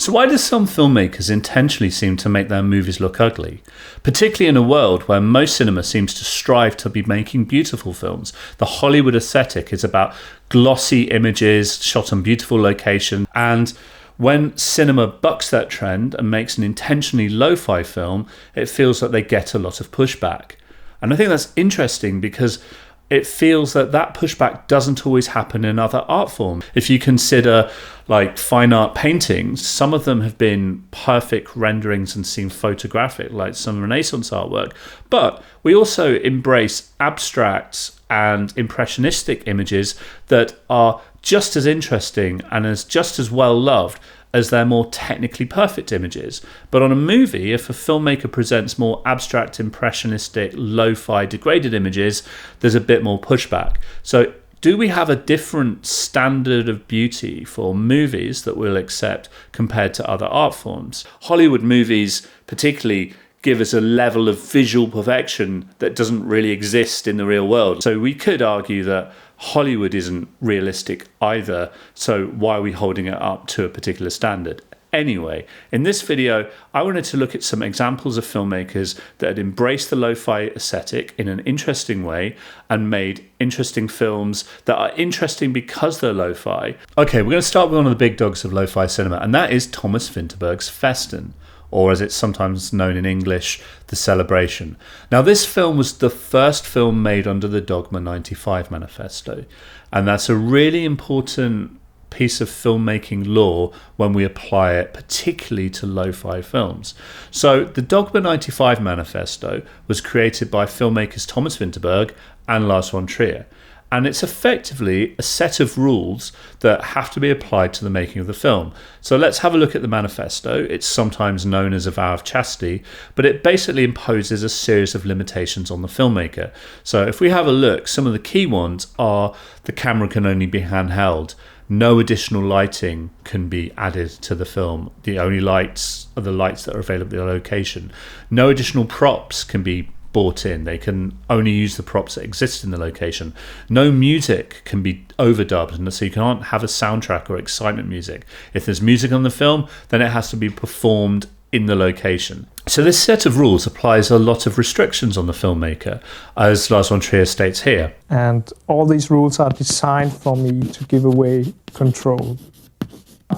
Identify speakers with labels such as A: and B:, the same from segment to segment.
A: So why do some filmmakers intentionally seem to make their movies look ugly? Particularly in a world where most cinema seems to strive to be making beautiful films. The Hollywood aesthetic is about glossy images shot on beautiful location, and when cinema bucks that trend and makes an intentionally lo-fi film, it feels that they get a lot of pushback. And I think that's interesting because it feels that that pushback doesn't always happen in other art forms. If you consider like fine art paintings, some of them have been perfect renderings and seem photographic, like some Renaissance artwork. But we also embrace abstract and impressionistic images that are just as interesting and just as well loved as their more technically perfect images. But on a movie, if a filmmaker presents more abstract, impressionistic, lo-fi, degraded images, there's a bit more pushback. So do we have a different standard of beauty for movies that we'll accept compared to other art forms? Hollywood movies particularly give us a level of visual perfection that doesn't really exist in the real world. So we could argue that Hollywood isn't realistic either, so why are we holding it up to a particular standard? Anyway, in this video, I wanted to look at some examples of filmmakers that had embraced the lo-fi aesthetic in an interesting way and made interesting films that are interesting because they're lo-fi. Okay, we're going to start with one of the big dogs of lo-fi cinema, and that is Thomas Vinterberg's Festen, or as it's sometimes known in English, The Celebration. Now, this film was the first film made under the Dogma 95 manifesto, and that's a really important piece of filmmaking law when we apply it particularly to lo-fi films. So the Dogma 95 manifesto was created by filmmakers Thomas Vinterberg and Lars von Trier. And it's effectively a set of rules that have to be applied to the making of the film. So let's have a look at the manifesto. It's sometimes known as a vow of chastity, but it basically imposes a series of limitations on the filmmaker. So if we have a look, some of the key ones are the camera can only be handheld. No additional lighting can be added to the film. The only lights are the lights that are available at the location. No additional props can be bought in. They can only use the props that exist in the location. No music can be overdubbed, and so you can't have a soundtrack or excitement music. If there's music on the film, then it has to be performed in the location. So this set of rules applies a lot of restrictions on the filmmaker, as Lars von Trier states here.
B: And all these rules are designed for me to give away control.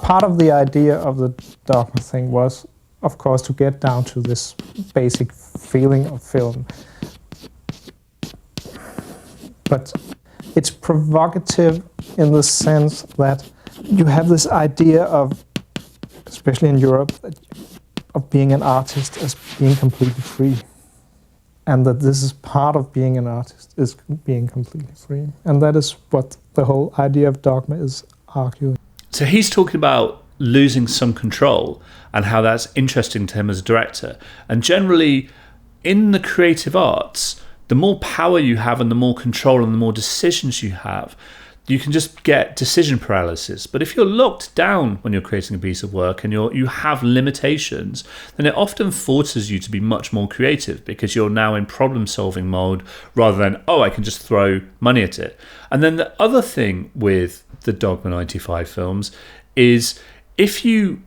B: Part of the idea of the dogma thing was, of course, to get down to this basic feeling of film. But it's provocative in the sense that you have this idea of, especially in Europe, of being an artist as being completely free. And that this is part of being an artist, is being completely free. And that is what the whole idea of dogma is arguing.
A: So he's talking about losing some control and how that's interesting to him as a director. And generally, in the creative arts, the more power you have and the more control and the more decisions you have, you can just get decision paralysis. But if you're locked down when you're creating a piece of work and you have limitations, then it often forces you to be much more creative because you're now in problem-solving mode rather than, oh, I can just throw money at it. And then the other thing with the Dogma 95 films is if you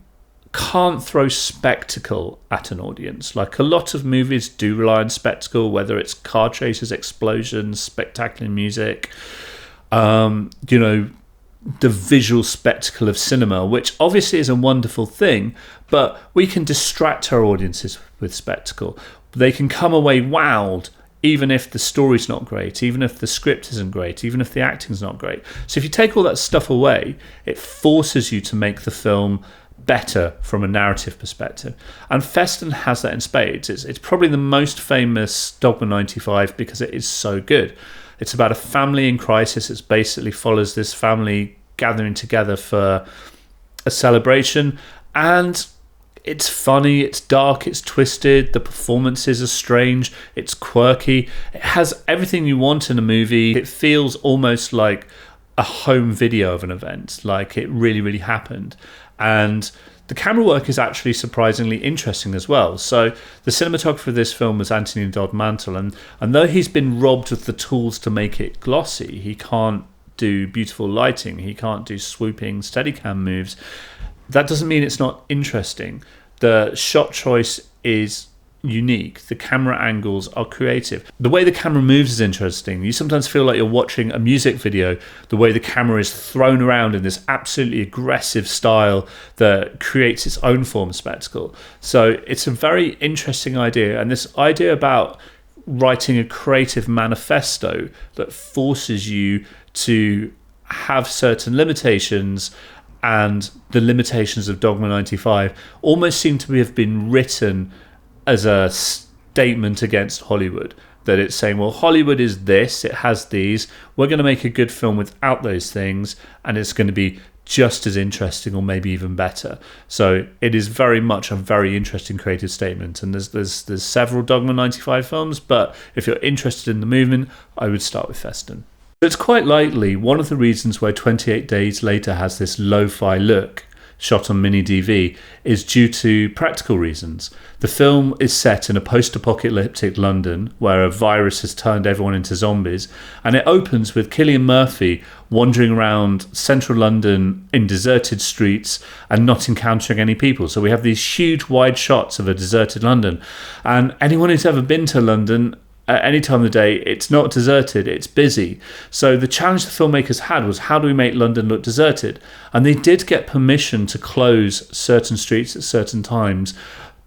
A: can't throw spectacle at an audience, like a lot of movies do rely on spectacle, whether it's car chases, explosions, spectacular music, the visual spectacle of cinema, which obviously is a wonderful thing, but we can distract our audiences with spectacle. They can come away wowed even if the story's not great, even if the script isn't great, even if the acting's not great. So if you take all that stuff away, it forces you to make the film better from a narrative perspective. And Festen has that in spades. It's probably the most famous Dogma 95 because it is so good. It's about a family in crisis. It basically follows this family gathering together for a celebration. And it's funny, it's dark, it's twisted, the performances are strange, it's quirky. It has everything you want in a movie. It feels almost like a home video of an event, like it really, really happened. And the camera work is actually surprisingly interesting as well. So the cinematographer of this film was Anthony Dodd Mantle, and though he's been robbed of the tools to make it glossy, he can't do beautiful lighting, he can't do swooping Steadicam moves, That doesn't mean it's not interesting. The shot choice is unique. The camera angles are creative. The way the camera moves is interesting. You sometimes feel like you're watching a music video, the way the camera is thrown around in this absolutely aggressive style that creates its own form of spectacle. So it's a very interesting idea. And this idea about writing a creative manifesto that forces you to have certain limitations, and the limitations of Dogma 95 almost seem to have been written as a statement against Hollywood, that it's saying, well, Hollywood is this, it has these, we're going to make a good film without those things, and it's going to be just as interesting or maybe even better. So it is very much a very interesting creative statement, and there's several Dogma 95 films, but if you're interested in the movement, I would start with Festen. It's quite likely one of the reasons why 28 Days Later has this lo-fi look shot on mini DV is due to practical reasons. The film is set in a post-apocalyptic London where a virus has turned everyone into zombies, and it opens with Cillian Murphy wandering around central London in deserted streets and not encountering any people. So we have these huge wide shots of a deserted London, and anyone who's ever been to London at any time of the day, it's not deserted, it's busy. So the challenge the filmmakers had was, how do we make London look deserted? And they did get permission to close certain streets at certain times,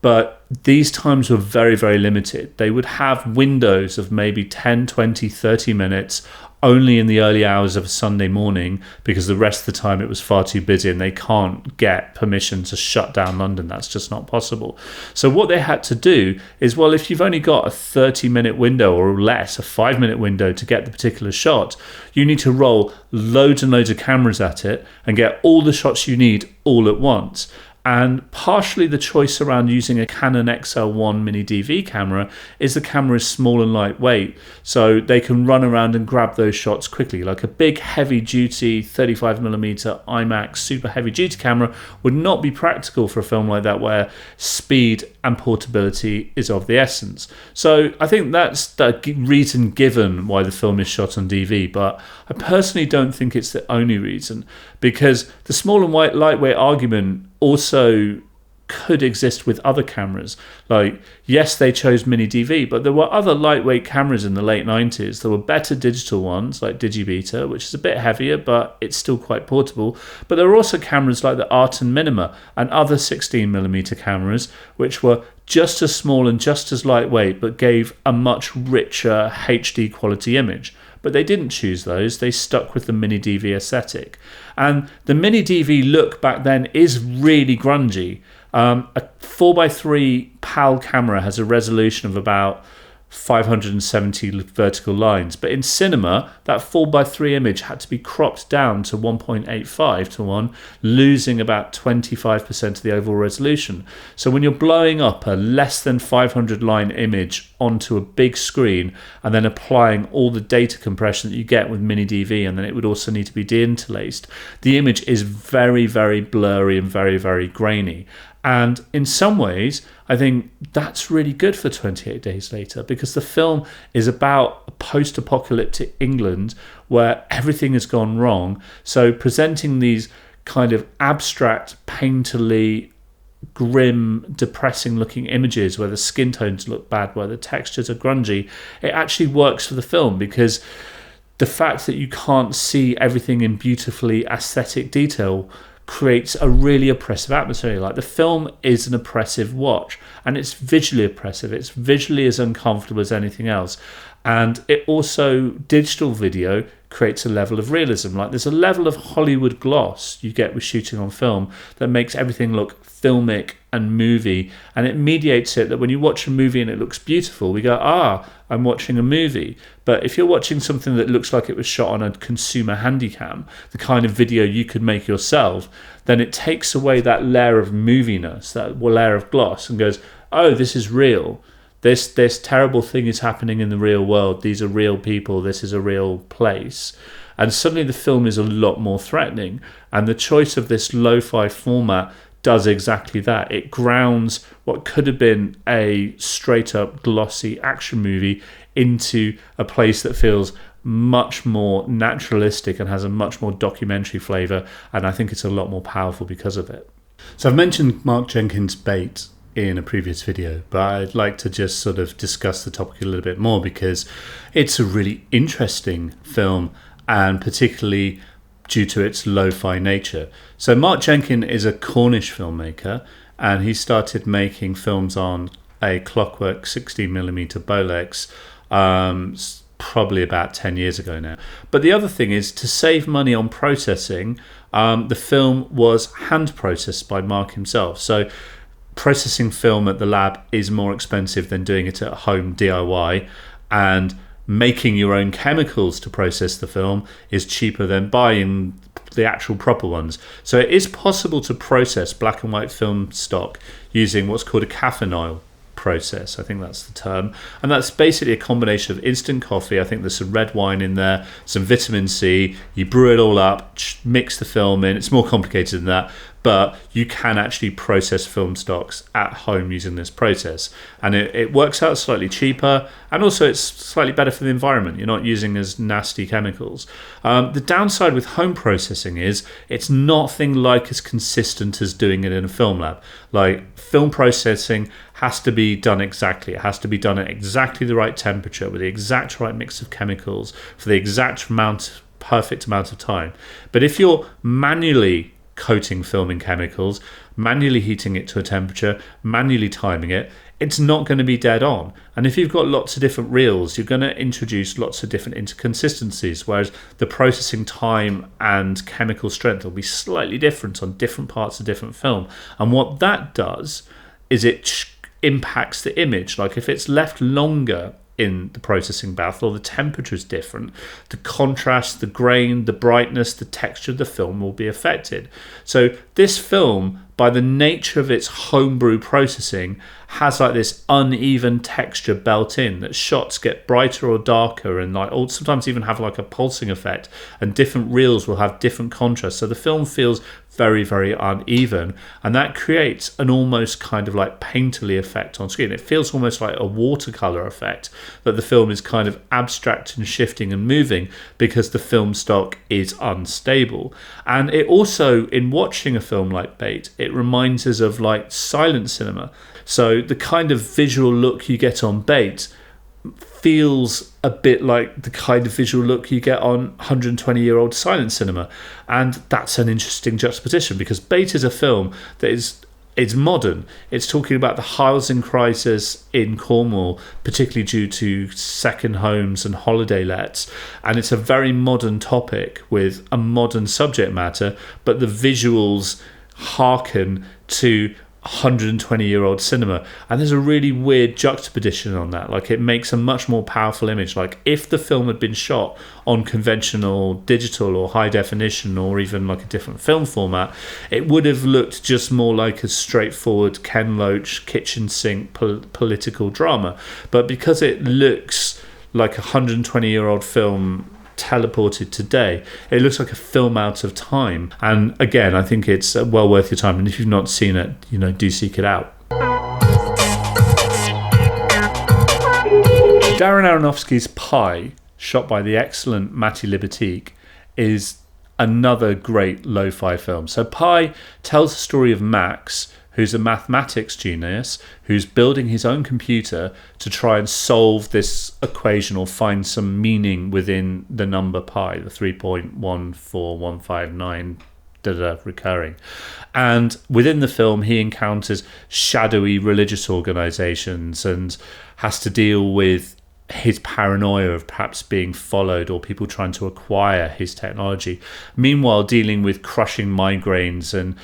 A: but these times were very, very limited. They would have windows of maybe 10, 20, 30 minutes only in the early hours of a Sunday morning, because the rest of the time it was far too busy and they can't get permission to shut down London. That's just not possible. So what they had to do is, well, if you've only got a 30-minute window or less, a 5-minute window to get the particular shot, you need to roll loads and loads of cameras at it and get all the shots you need all at once. And partially the choice around using a Canon XL1 mini DV camera is the camera is small and lightweight, so they can run around and grab those shots quickly. Like a big heavy duty 35mm IMAX super heavy duty camera would not be practical for a film like that, where speed and portability is of the essence. So I think that's the reason given why the film is shot on DV, but I personally don't think it's the only reason, because the small and lightweight argument also could exist with other cameras. Like, yes, they chose mini DV, but there were other lightweight cameras in the late 90s. There were better digital ones like Digibeta, which is a bit heavier, but it's still quite portable. But there were also cameras like the Art and Minima and other 16mm cameras, which were just as small and just as lightweight, but gave a much richer HD quality image. But they didn't choose those. They stuck with the mini DV aesthetic. And the mini DV look back then is really grungy. A 4x3 PAL camera has a resolution of about 570 vertical lines, but in cinema that 4x3 image had to be cropped down to 1.85 to 1, losing about 25% of the overall resolution. So when you're blowing up a less than 500 line image onto a big screen and then applying all the data compression that you get with mini DV, and then it would also need to be deinterlaced, the image is very, very blurry and very, very grainy. And in some ways, I think that's really good for 28 Days Later, because the film is about a post-apocalyptic England where everything has gone wrong. So presenting these kind of abstract, painterly, grim, depressing-looking images where the skin tones look bad, where the textures are grungy, it actually works for the film, because the fact that you can't see everything in beautifully aesthetic detail creates a really oppressive atmosphere. Like, the film is an oppressive watch, and it's visually oppressive. It's visually as uncomfortable as anything else. And it also, digital video creates a level of realism. Like, there's a level of Hollywood gloss you get with shooting on film that makes everything look filmic and movie, and it mediates it that when you watch a movie and it looks beautiful, we go, I'm watching a movie. But if you're watching something that looks like it was shot on a consumer handycam, the kind of video you could make yourself, then it takes away that layer of moviness, that layer of gloss, and goes, oh, this is real. This terrible thing is happening in the real world. These are real people. This is a real place. And suddenly the film is a lot more threatening. And the choice of this lo-fi format does exactly that. It grounds what could have been a straight-up glossy action movie into a place that feels much more naturalistic and has a much more documentary flavour. And I think it's a lot more powerful because of it. So I've mentioned Mark Jenkins' Bait in a previous video, but I'd like to just sort of discuss the topic a little bit more because it's a really interesting film, and particularly due to its lo-fi nature. So Mark Jenkins is a Cornish filmmaker, and he started making films on a Clockwork 16mm Bolex probably about 10 years ago now. But the other thing is, to save money on processing, the film was hand processed by Mark himself. So processing film at the lab is more expensive than doing it at home DIY, and making your own chemicals to process the film is cheaper than buying the actual proper ones. So it is possible to process black and white film stock using what's called a caffeine process. I think that's the term. And that's basically a combination of instant coffee. I think there's some red wine in there, some vitamin C. You brew it all up, mix the film in. It's more complicated than that, but you can actually process film stocks at home using this process. And it works out slightly cheaper, and also it's slightly better for the environment. You're not using as nasty chemicals. The downside with home processing is it's nothing like as consistent as doing it in a film lab. Like, film processing has to be done exactly. It has to be done at exactly the right temperature with the exact right mix of chemicals for the exact perfect amount of time. But if you're manually coating film in chemicals, manually heating it to a temperature, manually timing it, it's not going to be dead on. And if you've got lots of different reels, you're going to introduce lots of different inconsistencies, whereas the processing time and chemical strength will be slightly different on different parts of different film. And what that does is it impacts the image. Like, if it's left longer in the processing bath, or the temperature is different, the contrast, the grain, the brightness, the texture of the film will be affected. So this film, by the nature of its homebrew processing, has like this uneven texture built in, that shots get brighter or darker, and like sometimes even have like a pulsing effect, and different reels will have different contrast. So the film feels very, very uneven, and that creates an almost kind of like painterly effect on screen. It feels almost like a watercolor effect, that the film is kind of abstract and shifting and moving because the film stock is unstable. And it also, in watching a film like Bait, it reminds us of like silent cinema. So the kind of visual look you get on Bait feels a bit like the kind of visual look you get on 120-year-old silent cinema. And that's an interesting juxtaposition, because Bait is a film that is modern. It's talking about the housing crisis in Cornwall, particularly due to second homes and holiday lets. And it's a very modern topic with a modern subject matter, but the visuals hearken to 120-year-old cinema, and there's a really weird juxtaposition on that. Like, it makes a much more powerful image. Like, if the film had been shot on conventional digital or high definition, or even like a different film format, it would have looked just more like a straightforward Ken Loach kitchen sink political drama. But because it looks like a 120-year-old film teleported today, it looks like a film out of time. And again, I think it's well worth your time, and if you've not seen it, do seek it out. Darren Aronofsky's Pi, shot by the excellent Matty Libatique, is another great lo-fi film. So Pi tells the story of Max, who's a mathematics genius, who's building his own computer to try and solve this equation or find some meaning within the number pi, the 3.14159 recurring. And within the film, he encounters shadowy religious organizations and has to deal with his paranoia of perhaps being followed or people trying to acquire his technology, meanwhile dealing with crushing migraines and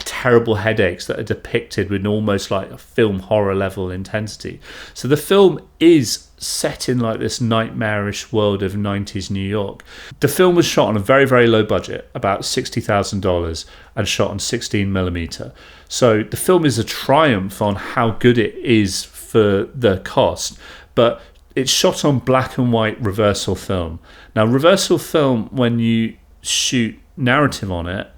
A: terrible headaches that are depicted with almost like a film horror level intensity. So the film is set in like this nightmarish world of 90s New York. The film was shot on a very, very low budget, about $60,000, and shot on 16mm. So the film is a triumph on how good it is for the cost, but it's shot on black and white reversal film. Now, reversal film, when you shoot narrative on it,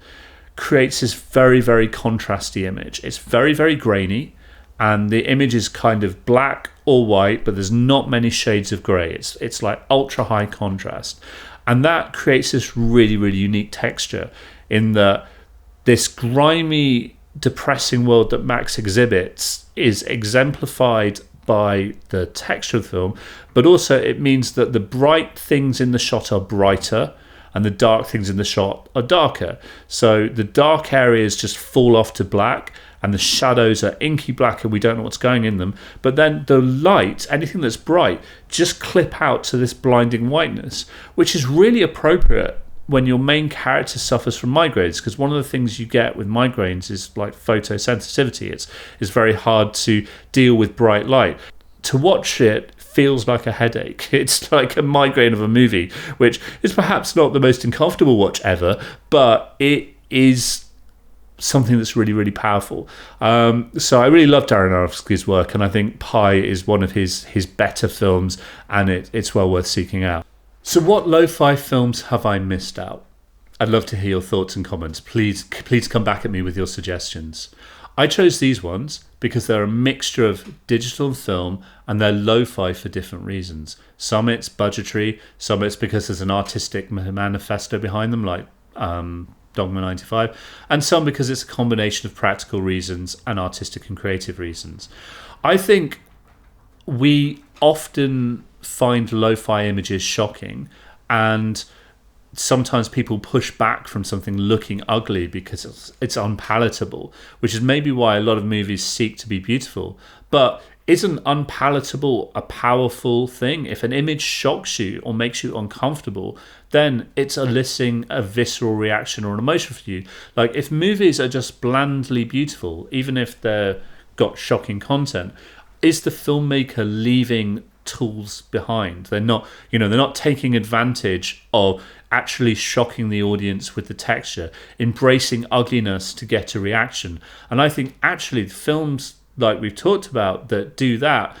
A: creates this very, very contrasty image. It's very, very grainy, and the image is kind of black or white, but there's not many shades of grey. It's like ultra high contrast, and that creates this really, really unique texture in that this grimy depressing world that Max exhibits is exemplified by the texture of the film, but also it means that the bright things in the shot are brighter and the dark things in the shot are darker. So the dark areas just fall off to black and the shadows are inky black and we don't know what's going in them. But then the light, anything that's bright, just clip out to this blinding whiteness, which is really appropriate when your main character suffers from migraines, because one of the things you get with migraines is like photosensitivity. It's very hard to deal with bright light. To watch it feels like a headache. It's like a migraine of a movie, which is perhaps not the most uncomfortable watch ever, but it is something that's really, really powerful. So I really love Darren Aronofsky's work, and I think Pi is one of his better films, and it's well worth seeking out. So what lo-fi films have I missed out? I'd love to hear your thoughts and comments. Please come back at me with your suggestions. I chose these ones because they're a mixture of digital and film, and they're lo-fi for different reasons. Some it's budgetary, some it's because there's an artistic manifesto behind them, like Dogma 95, and some because it's a combination of practical reasons and artistic and creative reasons. I think we often find lo-fi images shocking, and sometimes people push back from something looking ugly because it's unpalatable, which is maybe why a lot of movies seek to be beautiful. But isn't unpalatable a powerful thing? If an image shocks you or makes you uncomfortable, then it's eliciting a visceral reaction or an emotion for you. Like if movies are just blandly beautiful, even if they're got shocking content, is the filmmaker leaving tools behind? They're not taking advantage of actually shocking the audience with the texture, embracing ugliness to get a reaction. And I think actually films like we've talked about that do that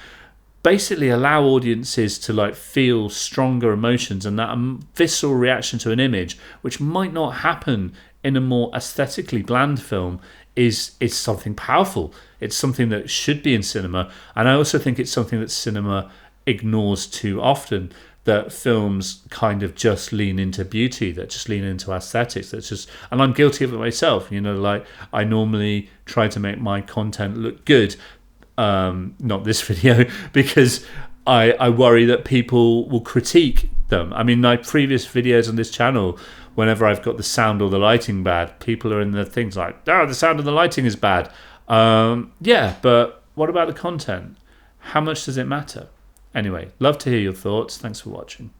A: basically allow audiences to like feel stronger emotions and that visceral reaction to an image, which might not happen in a more aesthetically bland film, is something powerful. It's something that should be in cinema. And I also think it's something that cinema ignores too often, that films kind of just lean into beauty, that just lean into aesthetics. That's just, and I'm guilty of it myself. Like I normally try to make my content look good, not this video, because I worry that people will critique them. I mean, my previous videos on this channel, whenever I've got the sound or the lighting bad, people are in the things like, the sound and the lighting is bad. Yeah, but what about the content? How much does it matter? Anyway, love to hear your thoughts. Thanks for watching.